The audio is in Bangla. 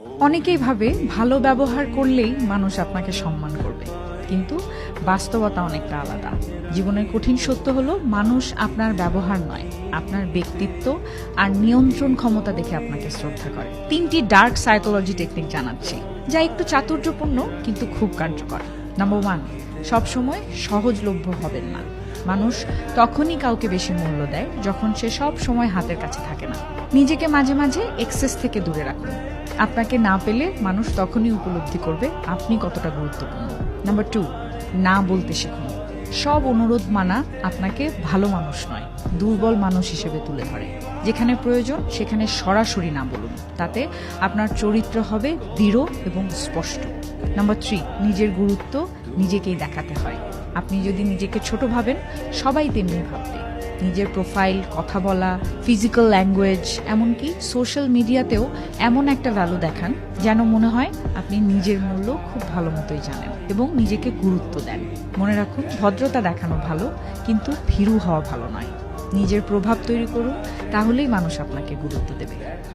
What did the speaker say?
অনেকেই ভাবে ভালো ব্যবহার করলেই মানুষ আপনাকে সম্মান করবে, কিন্তু বাস্তবতা অনেকটা আলাদা। জীবনের কঠিন সত্য হলো মানুষ আপনার ব্যবহার নয়, আপনার ব্যক্তিত্ব আর নিয়ন্ত্রণ ক্ষমতা দেখে আপনাকে শ্রদ্ধা করে। 3টি ডার্ক সাইকোলজি টেকনিক জানাচ্ছি, যা একটু চাতুর্যপূর্ণ কিন্তু খুব কার্যকর। নাম্বার 1, সবসময় সহজলভ্য হবেন না। মানুষ তখনই কাউকে বেশি মূল্য দেয় যখন সে সব সময় হাতের কাছে থাকে না। নিজেকে মাঝে মাঝে এক্সেস থেকে দূরে রাখুন। আপনাকে না পেলে মানুষ তখনই উপলব্ধি করবে আপনি কতটা গুরুত্বপূর্ণ। নাম্বার 2, না বলতে শিখুন। সব অনুরোধ মানা আপনাকে ভালো মানুষ নয়, দুর্বল মানুষ হিসেবে তুলে ধরে। যেখানে প্রয়োজন সেখানে সরাসরি না বলুন, তাতে আপনার চরিত্র হবে দৃঢ় এবং স্পষ্ট। নাম্বার 3, নিজের গুরুত্ব নিজেকেই দেখাতে হয়। আপনি যদি নিজেকে ছোট ভাবেন, সবাই তেমনি ভাববে। নিজের প্রোফাইল, কথা বলা, ফিজিক্যাল ল্যাঙ্গুয়েজ, এমনকি সোশ্যাল মিডিয়াতেও এমন একটা ভ্যালু দেখান যেন মনে হয় আপনি নিজের মূল্য খুব ভালো মতোই জানেন এবং নিজেকে গুরুত্ব দেন। মনে রাখুন, ভদ্রতা দেখানো ভালো, কিন্তু ভীরু হওয়া ভালো নয়। নিজের প্রভাব তৈরি করুন, তাহলেই মানুষ আপনাকে গুরুত্ব দেবে।